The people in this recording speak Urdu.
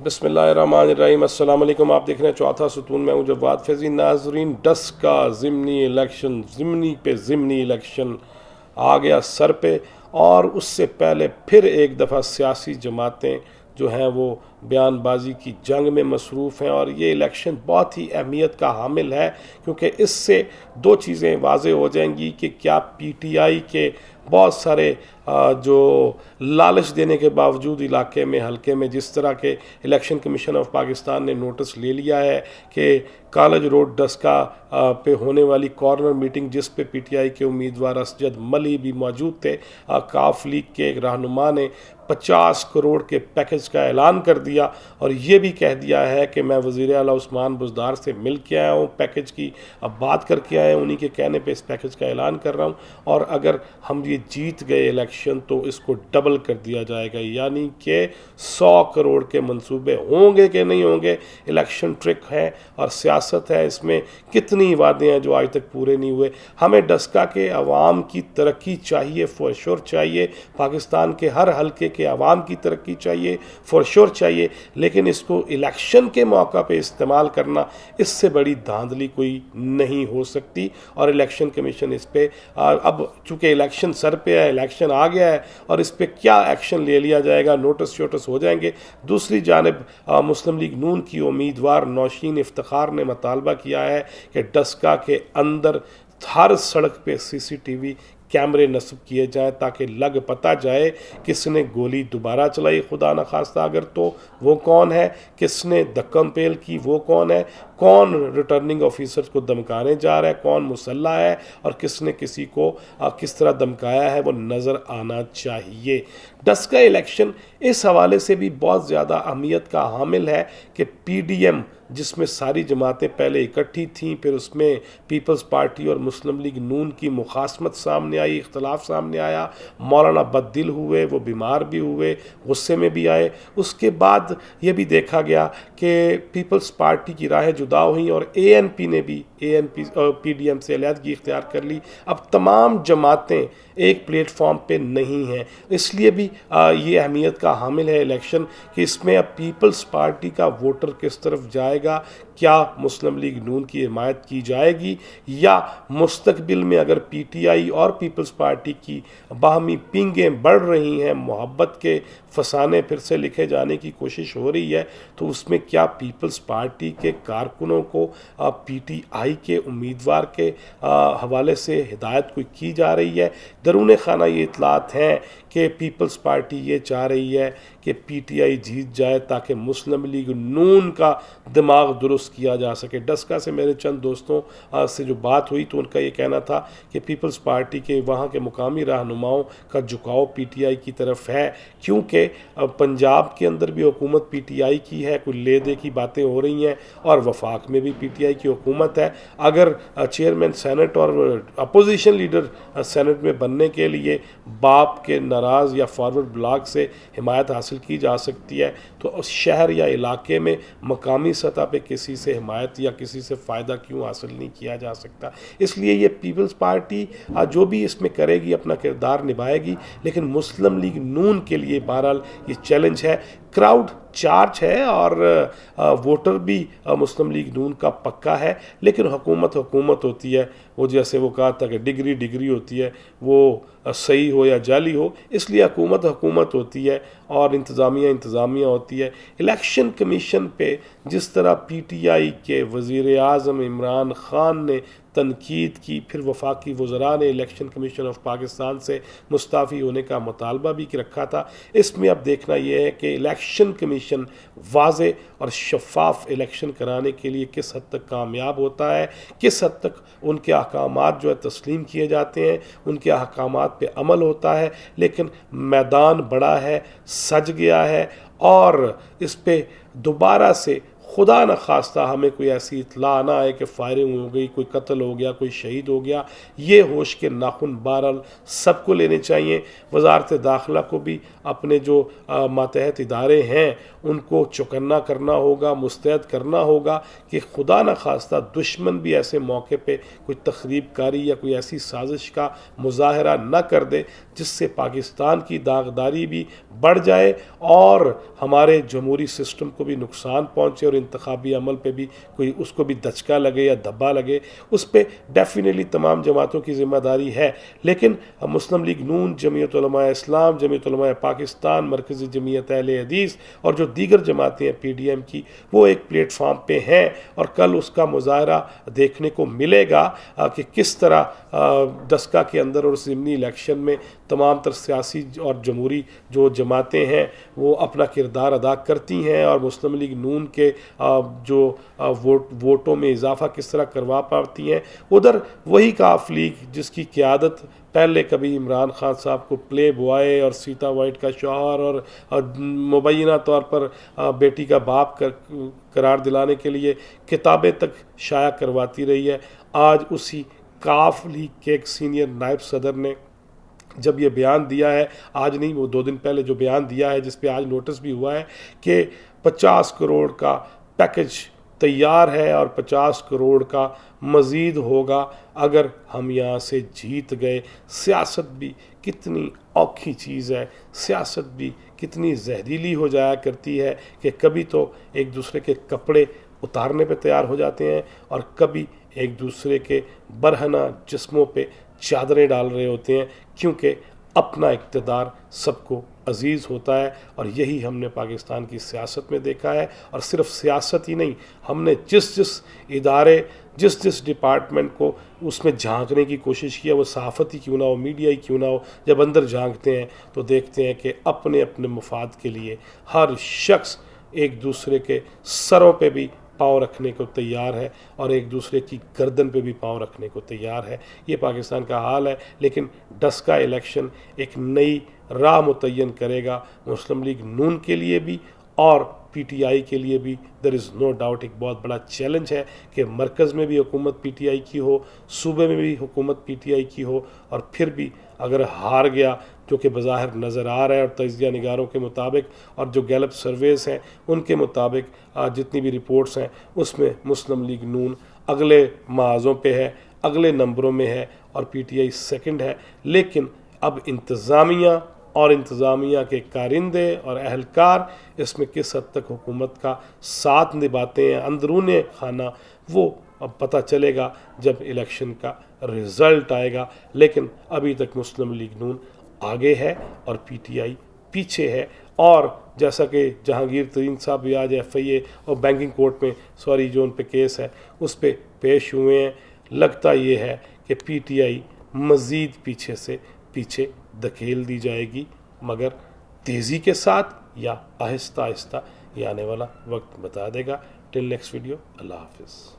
بسم اللہ الرحمن الرحیم، السلام علیکم۔ آپ دیکھ رہے ہیں چوتھا ستون، میں ہوں جواد فیضی۔ ناظرین، ڈسکہ ضمنی الیکشن، ضمنی پہ ضمنی الیکشن آ گیا سر پہ، اور اس سے پہلے پھر ایک دفعہ سیاسی جماعتیں جو ہیں وہ بیان بازی کی جنگ میں مصروف ہیں، اور یہ الیکشن بہت ہی اہمیت کا حامل ہے، کیونکہ اس سے دو چیزیں واضح ہو جائیں گی کہ کیا پی ٹی آئی کے بہت سارے جو لالچ دینے کے باوجود علاقے میں حلقے میں جس طرح کے الیکشن کمیشن آف پاکستان نے نوٹس لے لیا ہے کہ کالج روڈ ڈسکہ پہ ہونے والی کارنر میٹنگ جس پہ پی ٹی آئی کے امیدوار اسجد ملی بھی موجود تھے، کاف لیگ کے ایک رہنما نے 50 کروڑ کے پیکج کا اعلان کر دیا، اور یہ بھی کہہ دیا ہے کہ میں وزیر اعلیٰ عثمان بزدار سے مل کے آیا ہوں، پیکج کی اب بات کر کے آئے ہیں، انہی کے کہنے پہ اس پیکج کا اعلان کر رہا ہوں، اور اگر ہم یہ جیت گئے الیکشن تو اس کو ڈبل کر دیا جائے گا، یعنی کہ 100 کروڑ کے منصوبے ہوں گے کہ نہیں ہوں گے۔ الیکشن ٹرک ہے اور سیاست ہے، اس میں کتنی وعدے ہیں جو آج تک پورے نہیں ہوئے۔ ہمیں ڈسکہ کے عوام کی ترقی چاہیے، فور شور چاہیے، پاکستان کے ہر حلقے کے عوام کی ترقی چاہیے، فور شور چاہیے، لیکن اس کو الیکشن کے موقع پہ استعمال کرنا، اس سے بڑی دھاندلی کوئی نہیں ہو سکتی، اور الیکشن کمیشن اس پہ اب چونکہ الیکشن سر پہ ہے، الیکشن آ گیا ہے، اور اس پہ کیا ایکشن لے لیا جائے گا، نوٹس شوٹس ہو جائیں گے۔ دوسری جانب مسلم لیگ نون کی امیدوار نوشین افتخار نے مطالبہ کیا ہے کہ ڈسکہ کے اندر ہر سڑک پہ سی سی ٹی وی کیمرے نصب کیے جائیں تاکہ لگ پتہ جائے کس نے گولی دوبارہ چلائی خدا نخواستہ اگر تو وہ کون ہے، کس نے دھکم پیل کی وہ کون ہے، کون ریٹرننگ آفیسرز کو دھمکانے جا رہا ہے، کون مسلح ہے، اور کس نے کسی کو کس طرح دھمکایا ہے، وہ نظر آنا چاہیے۔ ڈسکہ الیکشن اس حوالے سے بھی بہت زیادہ اہمیت کا حامل ہے کہ پی ڈی ایم جس میں ساری جماعتیں پہلے اکٹھی تھیں، پھر اس میں پیپلز پارٹی اور مسلم لیگ نون کی مخاصمت سامنے آئی، اختلاف سامنے آیا، مولانا بد دل ہوئے، وہ بیمار بھی ہوئے، غصے میں بھی آئے۔ اس کے بعد یہ بھی دیکھا گیا کہ پیپلز پارٹی کی راہیں جدا ہوئیں، اور اے این پی نے بھی پی ڈی ایم سے علیحدگی اختیار کر لی۔ اب تمام جماعتیں ایک پلیٹ فارم پہ نہیں ہیں، اس لیے بھی یہ اہمیت کا حامل ہے الیکشن کہ اس میں اب پیپلز پارٹی کا ووٹر کس طرف جائے گا، کیا مسلم لیگ نون کی حمایت کی جائے گی، یا مستقبل میں اگر پی ٹی آئی اور پیپلز پارٹی کی باہمی پینگیں بڑھ رہی ہیں، محبت کے فسانے پھر سے لکھے جانے کی کوشش ہو رہی ہے، تو اس میں کیا پیپلز پارٹی کے کارکنوں کو پی ٹی آئی کے امیدوار کے حوالے سے ہدایت کوئی کی جا رہی ہے؟ درون خانہ یہ اطلاعات ہیں کہ پیپلز پارٹی یہ چاہ رہی ہے کہ پی ٹی آئی جیت جائے تاکہ مسلم لیگ نون کا دماغ درست کیا جا سکے۔ ڈسکہ سے میرے چند دوستوں سے جو بات ہوئی تو ان کا یہ کہنا تھا کہ پیپلز پارٹی کے وہاں کے مقامی رہنماؤں کا جھکاؤ پی ٹی آئی کی طرف ہے، کیونکہ پنجاب کے اندر بھی حکومت پی ٹی آئی کی ہے، کوئی لے دے کی باتیں ہو رہی ہیں، اور وفاق میں بھی پی ٹی آئی کی حکومت ہے۔ اگر چیئرمین سینٹ اور اپوزیشن لیڈر سینٹ میں بننے کے لیے باپ کے ناراض یا فارورڈ بلاک سے حمایت حاصل کی جا سکتی ہے، تو اس شہر یا علاقے میں مقامی سطح پہ کسی سے حمایت یا کسی سے فائدہ کیوں حاصل نہیں کیا جا سکتا؟ اس لیے یہ پیپلز پارٹی جو بھی اس میں کرے گی اپنا کردار نبھائے گی، لیکن مسلم لیگ نون کے لیے بہرحال یہ چیلنج ہے۔ کراؤڈ چارج ہے اور ووٹر بھی مسلم لیگ نون کا پکا ہے، لیکن حکومت ہوتی ہے، وہ جیسے وہ کہا تھا کہ ڈگری ہوتی ہے، وہ صحیح ہو یا جعلی ہو، اس لیے حکومت ہوتی ہے اور انتظامیہ ہوتی ہے۔ الیکشن کمیشن پہ جس طرح پی ٹی آئی کے وزیر اعظم عمران خان نے تنقید کی، پھر وفاقی وزراء نے الیکشن کمیشن آف پاکستان سے مستعفی ہونے کا مطالبہ بھی رکھا تھا، اس میں اب دیکھنا یہ ہے کہ الیکشن کمیشن واضح اور شفاف الیکشن کرانے کے لیے کس حد تک کامیاب ہوتا ہے، کس حد تک ان کے احکامات جو ہے تسلیم کیے جاتے ہیں، ان کے احکامات پہ عمل ہوتا ہے۔ لیکن میدان بڑا ہے، سج گیا ہے، اور اس پہ دوبارہ سے خدا نہ خواستہ ہمیں کوئی ایسی اطلاع نہ آئے کہ فائرنگ ہو گئی، کوئی قتل ہو گیا، کوئی شہید ہو گیا، یہ ہوش کے ناخن بہرحال سب کو لینے چاہیے۔ وزارت داخلہ کو بھی اپنے جو ماتحت ادارے ہیں ان کو چوکنا کرنا ہوگا، مستعد کرنا ہوگا کہ خدا نہ خواستہ دشمن بھی ایسے موقع پہ کوئی تخریب کاری یا کوئی ایسی سازش کا مظاہرہ نہ کر دے جس سے پاکستان کی داغداری بھی بڑھ جائے اور ہمارے جمہوری سسٹم کو بھی نقصان پہنچے اور انتخابی عمل پہ بھی کوئی اس کو بھی دھچکا لگے یا دھبا لگے۔ اس پہ ڈیفینیٹلی تمام جماعتوں کی ذمہ داری ہے، لیکن مسلم لیگ نون، جمعیت علماء اسلام، جمعیت علماء پاکستان، مرکزی جمعیت اہل حدیث اور جو دیگر جماعتیں ہیں پی ڈی ایم کی، وہ ایک پلیٹ فارم پہ ہیں اور کل اس کا مظاہرہ دیکھنے کو ملے گا کہ کس طرح ڈسکہ کے اندر اور ضمنی الیکشن میں تمام تر سیاسی اور جمہوری جو جماعتیں ہیں وہ اپنا کردار ادا کرتی ہیں اور مسلم لیگ نون کے جو ووٹوں میں اضافہ کس طرح کروا پاتی ہیں۔ ادھر وہی کاف لیگ جس کی قیادت پہلے کبھی عمران خان صاحب کو پلے بوائے اور سیتا وائٹ کا شوہر اور مبینہ طور پر بیٹی کا باپ قرار دلانے کے لیے کتابیں تک شائع کرواتی رہی ہے، آج اسی کاف لیگ کے ایک سینئر نائب صدر نے جب یہ بیان دیا ہے، آج نہیں وہ 2 دن پہلے جو بیان دیا ہے جس پہ آج نوٹس بھی ہوا ہے کہ 50 کروڑ کا پیکج تیار ہے اور 50 کروڑ کا مزید ہوگا اگر ہم یہاں سے جیت گئے۔ سیاست بھی کتنی اوکھی چیز ہے، سیاست بھی کتنی زہریلی ہو جایا کرتی ہے کہ کبھی تو ایک دوسرے کے کپڑے اتارنے پہ تیار ہو جاتے ہیں اور کبھی ایک دوسرے کے برہنہ جسموں پہ چادریں ڈال رہے ہوتے ہیں، کیونکہ اپنا اقتدار سب کو عزیز ہوتا ہے۔ اور یہی ہم نے پاکستان کی سیاست میں دیکھا ہے، اور صرف سیاست ہی نہیں، ہم نے جس ادارے جس ڈپارٹمنٹ کو اس میں جھانکنے کی کوشش کیا، وہ صحافت ہی کیوں نہ ہو، میڈیا ہی کیوں نہ ہو، جب اندر جھانکتے ہیں تو دیکھتے ہیں کہ اپنے مفاد کے لیے ہر شخص ایک دوسرے کے سروں پہ بھی پاؤں رکھنے کو تیار ہے اور ایک دوسرے کی گردن پہ بھی پاؤں رکھنے کو تیار ہے۔ یہ پاکستان کا حال ہے، لیکن ڈسکہ الیکشن ایک نئی راہ متعین کرے گا مسلم لیگ نون کے لیے بھی اور پی ٹی آئی کے لیے بھی۔ دیر از نو ڈاؤٹ ایک بہت بڑا چیلنج ہے کہ مرکز میں بھی حکومت پی ٹی آئی کی ہو، صوبے میں بھی حکومت پی ٹی آئی کی ہو، اور پھر بھی اگر ہار گیا جو کہ بظاہر نظر آ رہا ہے اور تجزیہ نگاروں کے مطابق اور جو گیلپ سرویز ہیں ان کے مطابق جتنی بھی رپورٹس ہیں اس میں مسلم لیگ نون اگلے محاذوں پہ ہے، اگلے نمبروں میں ہے اور پی ٹی آئی سیکنڈ ہے۔ لیکن اب انتظامیہ کے کارندے اور اہلکار اس میں کس حد تک حکومت کا ساتھ نبھاتے ہیں اندرون خانہ، وہ اب پتہ چلے گا جب الیکشن کا رزلٹ آئے گا۔ لیکن ابھی تک مسلم لیگ نون آگے ہے اور پی ٹی آئی پیچھے ہے، اور جیسا کہ جہانگیر ترین صاحب بھی آج ایف آئی اے اور بینکنگ کورٹ میں جو ان پہ کیس ہے اس پہ پیش ہوئے ہیں، لگتا یہ ہے کہ پی ٹی آئی مزید پیچھے سے پیچھے دھکیل دی جائے گی، مگر تیزی کے ساتھ یا آہستہ آہستہ یہ آنے والا وقت بتا دے گا۔ ٹل نیکسٹ ویڈیو، اللہ حافظ۔